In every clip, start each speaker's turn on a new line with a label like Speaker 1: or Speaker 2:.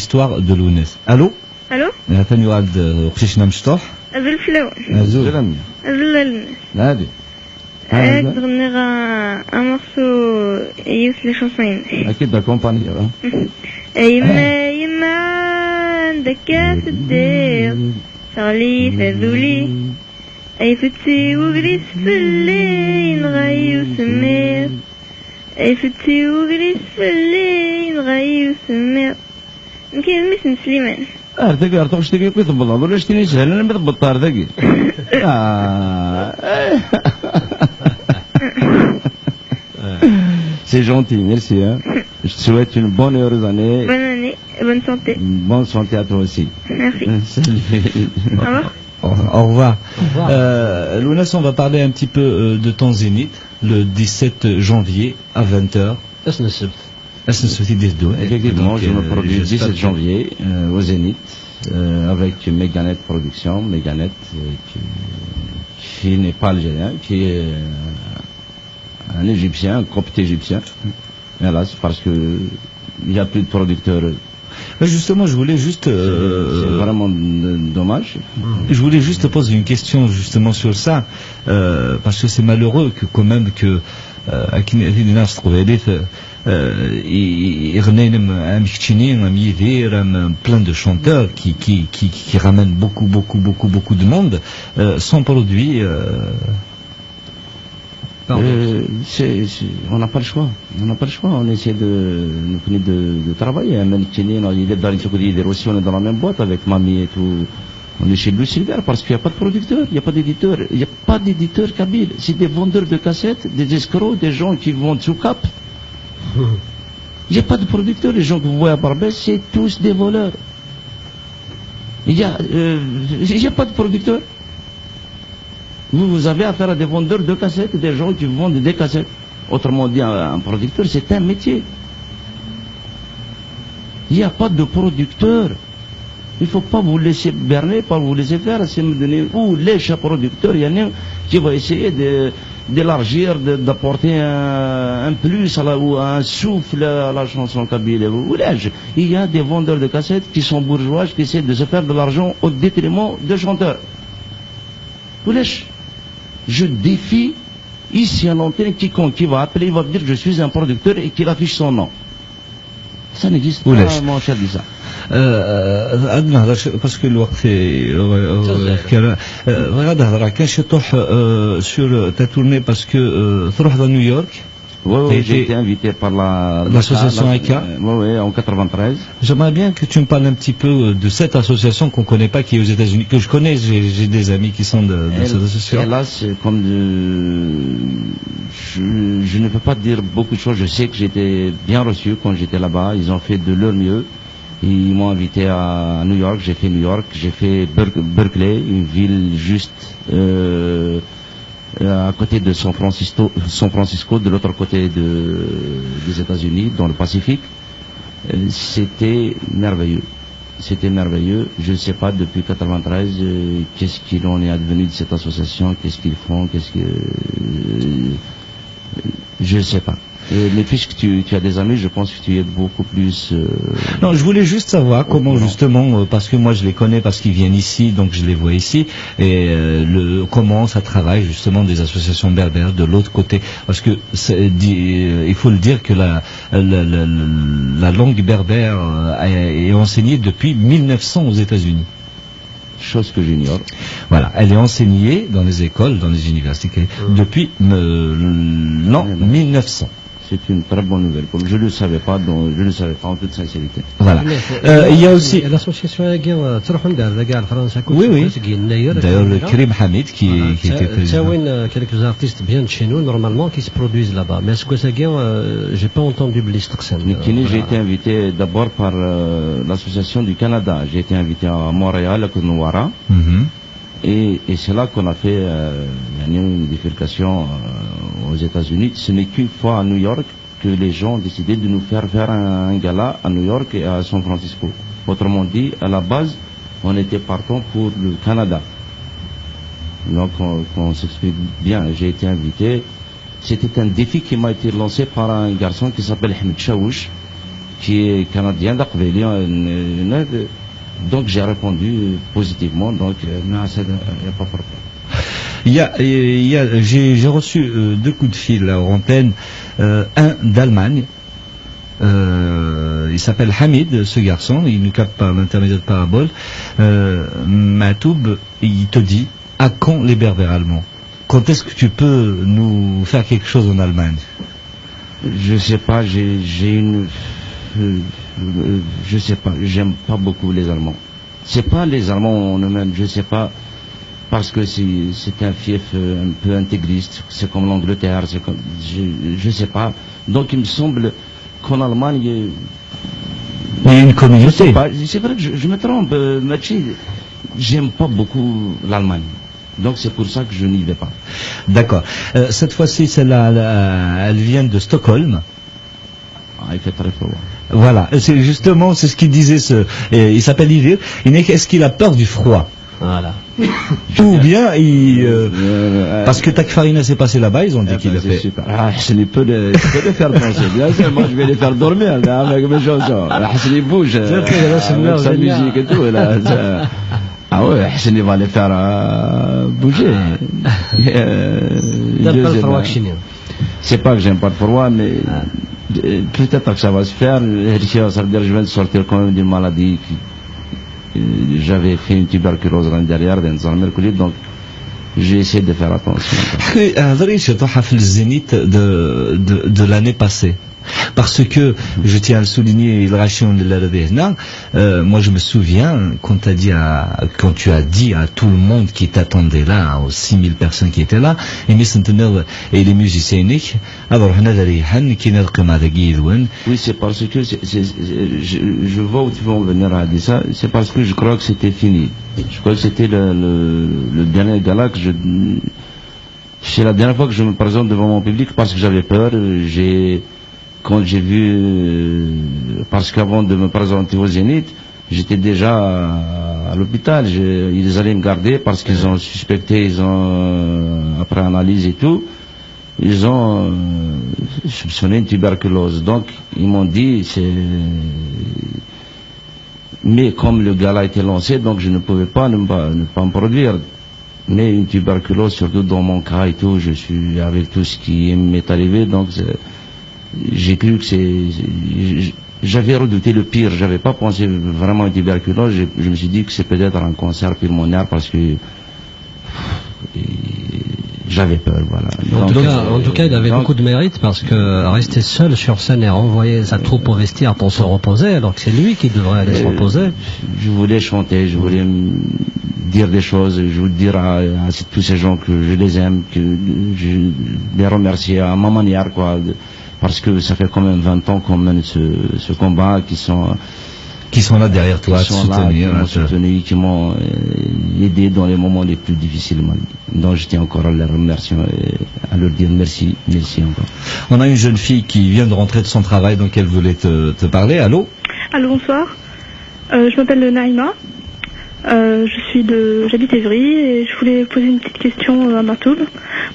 Speaker 1: histoire de Lounès. Allô?
Speaker 2: Allô?
Speaker 1: ثاني واحد وقتاش مشطوح؟
Speaker 2: بالفلون
Speaker 1: زول
Speaker 2: باللمس
Speaker 1: هادي
Speaker 2: تغني un morceau يوسف لي شونسين
Speaker 1: اكيد كومباني
Speaker 2: يما يما عندك كاس الدير شغلي فذولي اي فتي وقريس فلين غاي وسمير اي فتي وقريس فلين غاي وسمير يمكن اسم سليمان
Speaker 1: ذاك ارتوش تيجي يطبل ولا شتيني سهل انا بالطار ذاك C'est gentil, merci. Hein. Je te souhaite une bonne et heureuse année.
Speaker 2: Bonne année, bonne santé.
Speaker 1: Bonne santé à toi aussi.
Speaker 2: Merci.
Speaker 1: Salut.
Speaker 2: Au revoir.
Speaker 1: Au revoir. Lounès, on va parler un petit peu de ton zénith, le 17 janvier à 20h.
Speaker 3: Effectivement, je me produis le 17 janvier au Zénith avec Meganet Production, Meganet qui n'est pas algérien, qui est un Égyptien, un copte égyptien. Voilà, c'est parce que il n'y a plus de producteurs.
Speaker 1: Justement, je voulais juste...
Speaker 3: c'est vraiment dommage.
Speaker 1: Je voulais juste poser une question justement sur ça, parce que c'est malheureux que quand même que plein de chanteurs qui ramènent beaucoup de monde sont produits
Speaker 3: on n'a pas le choix. On essaie de travailler. Il est dans les aussi, on est dans la même boîte avec Mamie et tout. On est chez Louis Silver parce qu'il n'y a pas de producteur, il n'y a pas d'éditeur. Il n'y a pas d'éditeur kabyle. C'est des vendeurs de cassettes, des escrocs, des gens qui vendent sous cap. Il n'y a pas de producteur. Les gens que vous voyez à Barbès, c'est tous des voleurs. Il n'y a pas de producteur. Vous avez affaire à des vendeurs de cassettes, des gens qui vendent des cassettes. Autrement dit, un producteur, c'est un métier. Il n'y a pas de producteur. Il ne faut pas vous laisser berner, pas vous laisser faire. C'est me donner où les producteurs, il y en a qui va essayer d'élargir, d'apporter un plus ou un souffle à la chanson kabyle. Il y a des vendeurs de cassettes qui sont bourgeois, qui essaient de se faire de l'argent au détriment de chanteurs. Je défie ici à l'antenne quiconque qui va appeler, il va dire je suis un producteur et qu'il affiche son nom. Ça n'existe pas, mon cher Lisa.
Speaker 1: parce que الوقت غادي نهضر كان شي طوح sur ta tournée parce que تروح à New York.
Speaker 3: Oui, j'ai été invité par
Speaker 1: l'association AICA.
Speaker 3: Oui, en 93.
Speaker 1: J'aimerais bien que tu me parles un petit peu de cette association qu'on ne connaît pas, qui est aux États-Unis, que je connais, j'ai des amis qui sont de cette association.
Speaker 3: Hélas, comme je ne peux pas dire beaucoup de choses. Je sais que j'étais bien reçu quand j'étais là-bas. Ils ont fait de leur mieux. Ils m'ont invité à New York. J'ai fait New York. J'ai fait Berkeley, une ville juste à côté de San Francisco, de l'autre côté des États-Unis, dans le Pacifique. C'était merveilleux. Je ne sais pas depuis 93 qu'est-ce qu'il en est advenu de cette association, qu'est-ce qu'ils font, je ne sais pas. Mais puisque tu as des amis, je pense que tu es beaucoup plus...
Speaker 1: Non, je voulais juste savoir comment justement, parce que moi je les connais parce qu'ils viennent ici, donc je les vois ici, et comment ça travaille justement des associations berbères de l'autre côté, parce que il faut le dire que la langue berbère est enseignée depuis 1900 aux États-Unis.
Speaker 3: Chose que j'ignore.
Speaker 1: Voilà, elle est enseignée dans les écoles, dans les universités, depuis l'an 1900.
Speaker 3: C'est une très bonne nouvelle. Comme je ne le savais pas, donc je ne le savais pas en toute sincérité.
Speaker 1: Voilà. Il y a aussi
Speaker 4: l'association
Speaker 1: oui, d'ailleurs le Karim Hamid qui était président.
Speaker 4: Quelques artistes viennent chez nous normalement qui se produisent là-bas. Mais ce que j'ai pas entendu
Speaker 3: j'ai été invité d'abord par l'association du Canada. J'ai été invité à Montréal, à Kounoura. Et c'est là qu'on a fait une bifurcation aux États-Unis. Ce n'est qu'une fois à New York que les gens ont décidé de nous faire un gala à New York et à San Francisco. Autrement dit, à la base, on était partant pour le Canada. Donc on s'explique bien, j'ai été invité. C'était un défi qui m'a été lancé par un garçon qui s'appelle Ahmed Chaouch, qui est canadien d'Aqbeli. Donc j'ai répondu positivement, donc il n'y a pas de problème.
Speaker 1: J'ai reçu 2 coups de fil là, en antenne, un d'Allemagne. Il s'appelle Hamid, ce garçon, il nous capte par l'intermédiaire de parabole. Matoub, il te dit, à quand les berbères allemands? Quand est-ce que tu peux nous faire quelque chose en Allemagne?
Speaker 3: Je sais pas, je sais pas, j'aime pas beaucoup les Allemands. C'est pas les Allemands en eux-mêmes, je sais pas, parce que c'est un fief un peu intégriste, c'est comme l'Angleterre, c'est comme, je sais pas. Donc il me semble qu'en Allemagne,
Speaker 1: il y a une communauté.
Speaker 3: C'est vrai que je me trompe, Machi, j'aime pas beaucoup l'Allemagne. Donc c'est pour ça que je n'y vais pas.
Speaker 1: D'accord. Cette fois-ci, celle-là, elle vient de Stockholm.
Speaker 3: Il fait très froid.
Speaker 1: Voilà, c'est justement, c'est ce qu'il disait, il s'appelle Ilir. Est-ce qu'il a peur du froid?
Speaker 4: Voilà.
Speaker 1: Ou bien, parce que Takfarina s'est passé là-bas, ils ont dit qu'il a fait.
Speaker 3: Super. Hassan peut les faire danser. Bien sûr, moi je vais les faire dormir là, avec mes chansons. Hassan il bouge avec sa musique et tout. Là, ah ouais, Hassan il va les faire bouger. C'est pas que j'aime pas le froid, mais peut-être que ça va se faire. Ça veut dire que je viens de sortir quand même d'une maladie. J'avais fait une tuberculose l'année dernière, donc j'ai essayé de faire attention.
Speaker 1: De l'année passée. Parce que, je tiens à le souligner, moi je me souviens, quand tu as dit à tout le monde qui t'attendait là, aux 6000 personnes qui étaient là, et les musiciens,
Speaker 3: oui, c'est parce que, je vois où tu veux en venir à dire ça, c'est parce que je crois que c'était fini. Je crois que c'était le dernier gala que c'est la dernière fois que je me présente devant mon public parce que j'avais peur, quand j'ai vu, parce qu'avant de me présenter au Zénith, j'étais déjà à l'hôpital. Ils allaient me garder parce qu'ils ont suspecté, après analyse et tout, ils ont soupçonné une tuberculose. Donc, ils m'ont dit, mais comme le gala a été lancé, donc je ne pouvais pas ne pas me produire. Mais une tuberculose, surtout dans mon cas et tout, je suis avec tout ce qui m'est arrivé, donc j'ai cru que j'avais redouté le pire, j'avais pas pensé vraiment à une tuberculose, je me suis dit que c'est peut-être un cancer pulmonaire parce que j'avais peur, voilà.
Speaker 4: En tout cas, il avait beaucoup de mérite parce que rester seul sur scène et renvoyer sa troupe au vestiaire pour se reposer, alors que c'est lui qui devrait aller se reposer.
Speaker 3: Je voulais chanter, je voulais dire des choses, je voulais dire à tous ces gens que je les aime, que je les remercie à ma manière, quoi. Parce que ça fait quand même 20 ans qu'on mène ce combat, qui sont
Speaker 1: là derrière toi,
Speaker 3: qui m'ont soutenu, qui m'ont aidé dans les moments les plus difficiles. Donc je tiens encore à les remercier et à leur dire merci encore.
Speaker 1: On a une jeune fille qui vient de rentrer de son travail, donc elle voulait te parler. Allô?
Speaker 2: Allô, bonsoir. Je m'appelle Naïma. J'habite Évry et je voulais poser une petite question à Matoub.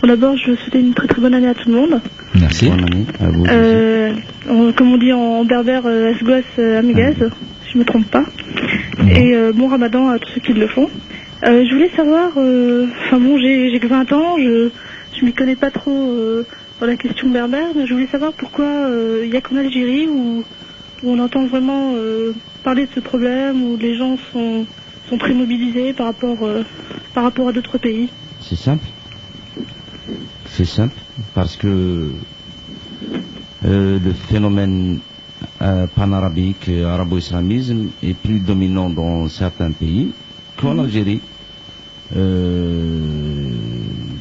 Speaker 2: Bon, d'abord, je souhaite une très très bonne année à tout le monde.
Speaker 1: Merci.
Speaker 3: Bonne année à vous.
Speaker 2: Comme on dit en berbère, Asgoas Amigaz, si je me trompe pas. Et bon Ramadan à tous ceux qui le font. Je voulais savoir, j'ai que 20 ans, je m'y connais pas trop dans la question berbère, mais je voulais savoir pourquoi il n'y a qu'en Algérie où on entend vraiment parler de ce problème, où les gens sont très mobilisés par rapport à d'autres pays.
Speaker 3: C'est simple. C'est simple, parce que le phénomène panarabique, arabo-islamisme est plus dominant dans certains pays qu'en Algérie.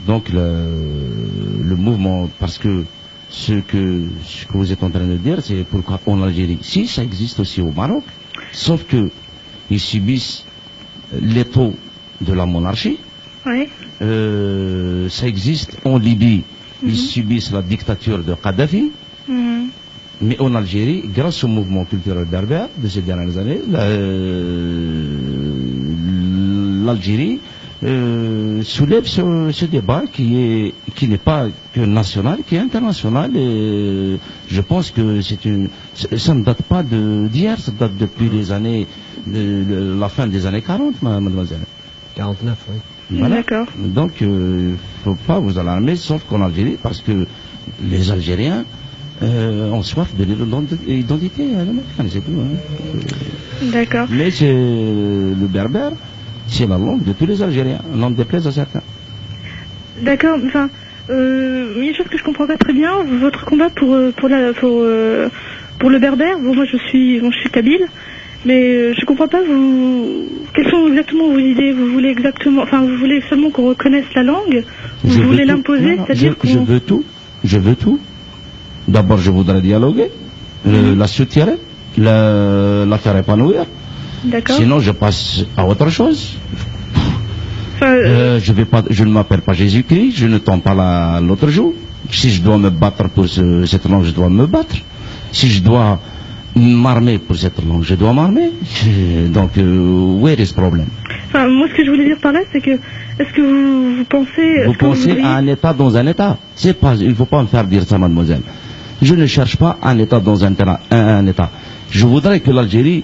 Speaker 3: Donc le mouvement, parce que ce que vous êtes en train de dire, c'est pourquoi en Algérie. Si, ça existe aussi au Maroc, sauf que ils subissent l'étau de la monarchie.
Speaker 2: Ouais.
Speaker 3: Ça existe en Libye, ils subissent la dictature de Kadhafi. Mais en Algérie, grâce au mouvement culturel berbère de ces dernières années, l'Algérie soulève ce débat qui n'est pas que national, qui est international. Et je pense que ça ne date pas d'hier, ça date depuis les années, la fin des années 40, mademoiselle.
Speaker 4: 49, oui.
Speaker 3: Voilà.
Speaker 2: D'accord.
Speaker 3: Donc, il ne faut pas vous alarmer, sauf qu'en Algérie, parce que les Algériens ont soif de l'identité américaine, c'est tout. Hein.
Speaker 2: D'accord.
Speaker 3: Mais c'est le berbère, c'est la langue de tous les Algériens, n'en déplaise à certains.
Speaker 2: D'accord. Enfin, il y a une chose que je comprends pas très bien. Votre combat pour le berbère. Bon, moi je suis kabyle, mais je comprends pas quelles sont exactement vos idées. Vous voulez seulement qu'on reconnaisse la langue. Vous voulez l'imposer, c'est-à-dire
Speaker 3: je veux tout. Je veux tout. D'abord, je voudrais dialoguer, la soutirer, la faire épanouir.
Speaker 2: D'accord.
Speaker 3: Sinon, je passe à autre chose. Je ne m'appelle pas Jésus-Christ, je ne tombe pas l'autre jour. Si je dois me battre pour cette langue, je dois me battre. Si je dois m'armer pour cette langue, je dois m'armer. Donc, where is problem?
Speaker 2: Enfin, moi, ce que je voulais dire par là, c'est que, est-ce que vous pensez...
Speaker 3: Vous pensez à un État dans un État? Il ne faut pas me faire dire ça, mademoiselle. Je ne cherche pas un État dans un État. Je voudrais que l'Algérie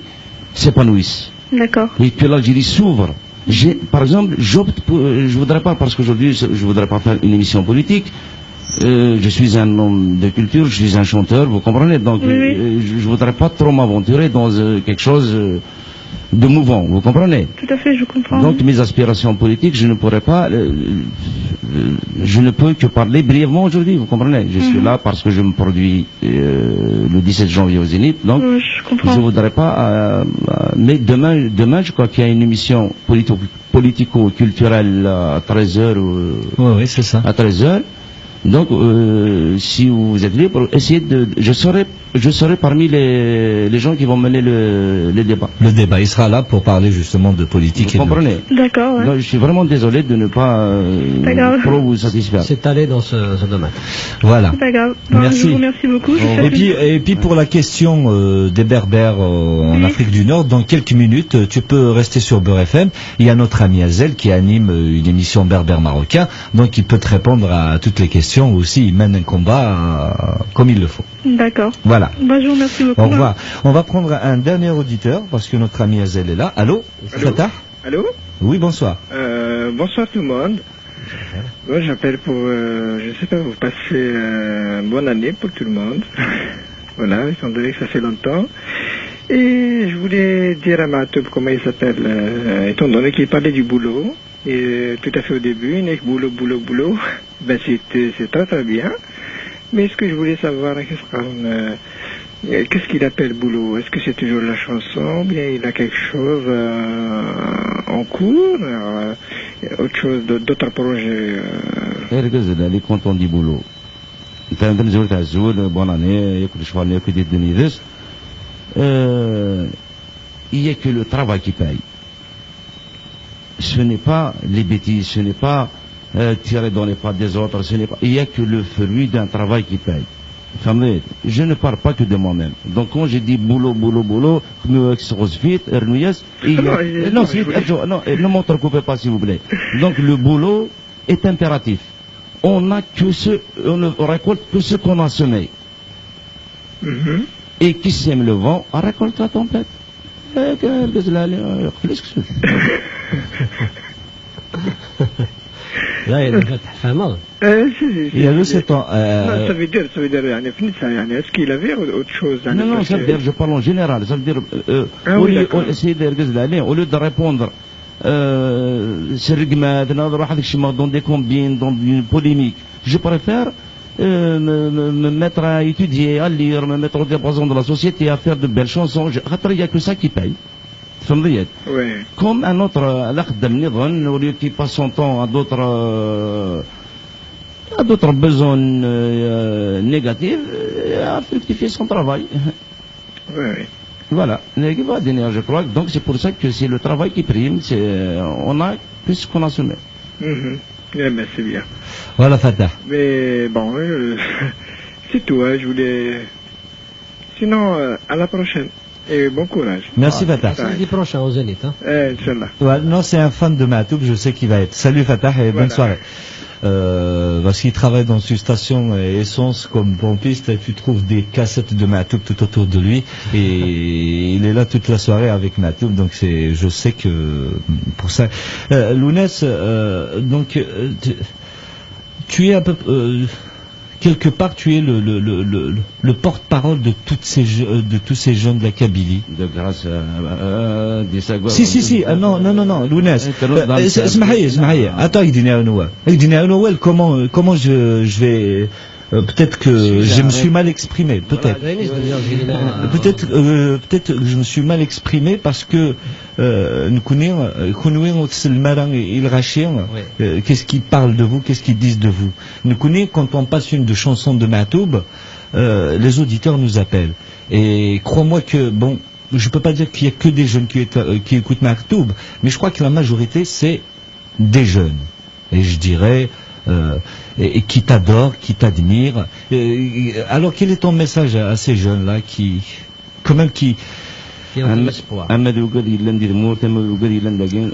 Speaker 3: s'épanouisse.
Speaker 2: D'accord.
Speaker 3: Et que l'Algérie s'ouvre. Par exemple, je voudrais pas, parce qu'aujourd'hui, je voudrais pas faire une émission politique. Je suis un homme de culture, je suis un chanteur, vous comprenez? Donc,
Speaker 2: oui.
Speaker 3: Je voudrais pas trop m'aventurer dans quelque chose de mouvant, vous comprenez?
Speaker 2: Tout à fait, je comprends.
Speaker 3: Donc, mes aspirations politiques, je ne pourrais pas, je ne peux que parler brièvement aujourd'hui, vous comprenez? Je suis là parce que je me produis le 17 janvier au Zénith, donc
Speaker 2: je comprends.
Speaker 3: je voudrais pas, mais demain, je crois qu'il y a une émission politico-culturelle à 13h.
Speaker 1: Oui, c'est ça.
Speaker 3: À 13h. Donc, si vous êtes libre, essayez je serai parmi les gens qui vont mener le débat.
Speaker 1: Le débat, il sera là pour parler justement de politique.
Speaker 3: Vous comprenez?
Speaker 2: D'accord. Ouais.
Speaker 3: Donc, je suis vraiment désolé de ne pas trop vous satisfaire.
Speaker 4: C'est allé dans ce domaine.
Speaker 1: Voilà.
Speaker 2: C'est pas grave.
Speaker 1: Merci.
Speaker 2: Je vous remercie beaucoup.
Speaker 1: Et puis pour la question des berbères en Afrique du Nord, dans quelques minutes, tu peux rester sur Beurre FM. Il y a notre ami Azel qui anime une émission berbère marocain, donc il peut te répondre à toutes les questions. Aussi, il mène un combat comme il le faut.
Speaker 2: D'accord.
Speaker 1: Voilà.
Speaker 2: Je vous remercie beaucoup.
Speaker 1: Au revoir. On va prendre un dernier auditeur parce que notre ami Azel est là. Allô? Fatah?
Speaker 5: Allô?
Speaker 1: Oui, bonsoir.
Speaker 5: Bonsoir tout le monde. Moi, j'appelle pour, je sais pas, vous passer bonne année pour tout le monde. Voilà, étant donné que ça fait longtemps. Et je voulais dire à Matoub comment il s'appelle, étant donné qu'il parlait du boulot. Et tout à fait au début, il n'est que boulot. Ben c'est très bien. Mais ce que je voulais savoir, qu'est-ce qu'il appelle boulot? Est-ce que c'est toujours la chanson? Bien, il a quelque chose en cours, autre chose, d'autres projets.
Speaker 3: Quand on dit boulot, bonne année, il n'y a que le travail qui paye. Ce n'est pas les bêtises, ce n'est pas tirer dans les pattes des autres, il n'y a que le fruit d'un travail qui paye. Je ne parle pas que de moi-même. Donc quand je dis boulot, non, ne m'entrecoupez pas s'il vous plaît. Donc le boulot est impératif. On ne récolte que ce qu'on a semé. Et qui sème le vent, récolte la tempête.
Speaker 4: Là, il a fait mal.
Speaker 1: Il y a eu ce temps.
Speaker 5: Ça veut dire, est-ce qu'il avait autre chose?
Speaker 3: Non, ça veut dire, je parle en général. Ça veut dire, au lieu de répondre, dans des combines, dans une polémique, je préfère me mettre à étudier, à lire, me mettre au diapason de la société, à faire de belles chansons. Il n'y a que ça qui paye. Oui. Comme un autre, au lieu qu'il passe son temps à d'autres besoins négatifs, à fructifier son travail.
Speaker 5: Oui.
Speaker 3: Voilà, je crois. Donc c'est pour ça que c'est le travail qui prime. On a plus qu'on a semé.
Speaker 5: Eh ben, c'est bien.
Speaker 1: Voilà, Fatah.
Speaker 5: Mais bon, c'est tout. Je voulais. Sinon, à la prochaine. et bon courage.
Speaker 1: Merci Fatah.
Speaker 4: Samedi prochain au Zénith. Hein.
Speaker 5: Inch'Allah.
Speaker 1: Ouais, non, c'est un fan de Matoub, je sais qu'il va être. Salut Fatah et bonne soirée. Parce qu'il travaille dans une station essence comme pompiste, et tu trouves des cassettes de Matoub tout autour de lui et il est là toute la soirée avec Matoub, donc je sais que pour ça. Lounès, donc tu es un peu quelque part, tu es le porte-parole de tous ces jeunes de la Kabylie.
Speaker 3: De grâce à des sagois.
Speaker 1: Si, non, Lounès. Attends, comment je vais, peut-être que je me suis mal exprimé, peut-être. Peut-être que je me suis mal exprimé parce que qu'est-ce qu'ils parlent de vous, qu'est-ce qu'ils disent de vous. Nous connaissons quand on passe une de chansons de Matoub, les auditeurs nous appellent. Et crois-moi que, bon, je peux pas dire qu'il y a que des jeunes qui écoutent Matoub, mais je crois que la majorité c'est des jeunes. Et je dirais, et qui t'adorent, qui t'admirent. Alors quel est ton message à ces jeunes-là qui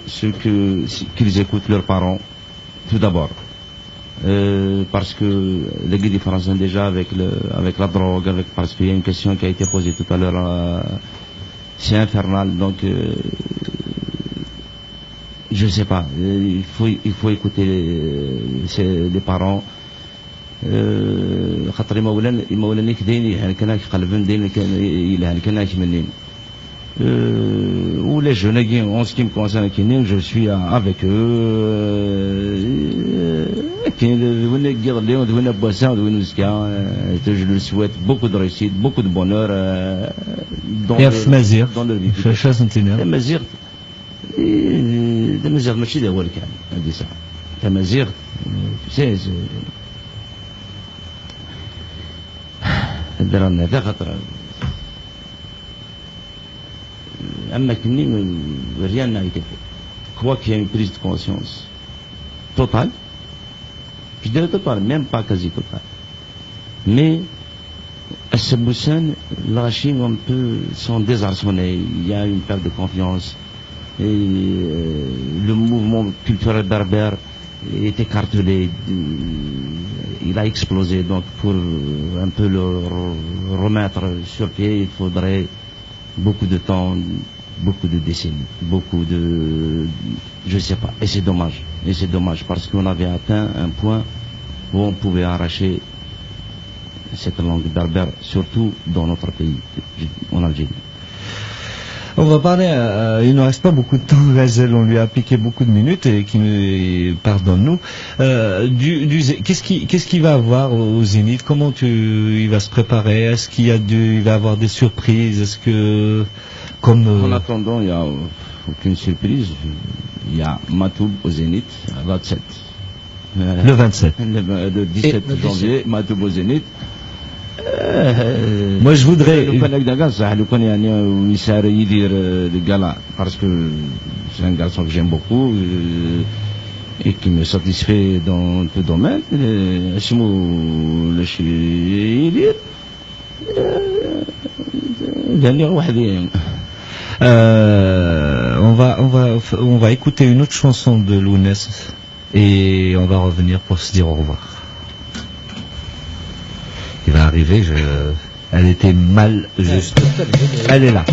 Speaker 3: ceux qu'ils écoutent leurs parents, tout d'abord. Parce que les guides français déjà avec la drogue, parce qu'il y a une question qui a été posée tout à l'heure, c'est infernal, donc je sais pas, il faut écouter les parents. خاطر مولانا كداين كان قلبن داين كان منين ou les jeunes en ce qui me concerne je suis avec eux je leur souhaite beaucoup de réussite, beaucoup de bonheur dans leur vie. تمازيغ ماشي دا هو الكلام هذه ساعة تمازيغ درنا هذا خطر أما كني rien n'a été fait. Je crois qu'il y a une prise de conscience totale, je dirais totale, même pas quasi totale, mais à ce boussin, la Chine un peu sont désarçonnés, il y a une perte de confiance. Et le mouvement culturel berbère est écartelé, il a explosé, donc pour un peu le remettre sur pied, il faudrait beaucoup de temps, beaucoup de décennies, je sais pas, et c'est dommage parce qu'on avait atteint un point où on pouvait arracher cette langue berbère, surtout dans notre pays, en Algérie.
Speaker 1: On va parler, il ne reste pas beaucoup de temps, Ghazel, on lui a appliqué beaucoup de minutes et pardonne-nous. Qu'est-ce qu'il va avoir au Zénith? Comment il va se préparer? Est-ce il va avoir des surprises? Est-ce que,
Speaker 3: En attendant, il n'y a aucune surprise. Il y a Matoub au Zénith, à 27.
Speaker 1: Le 27.
Speaker 3: Le 17 janvier, Matoub au Zénith.
Speaker 1: Moi je voudrais
Speaker 3: parce que c'est un garçon que j'aime beaucoup et qui me satisfait dans tout domaine.
Speaker 1: On va écouter une autre chanson de Lounès et on va revenir pour se dire au revoir. Il va arriver, elle était mal juste. Elle est là.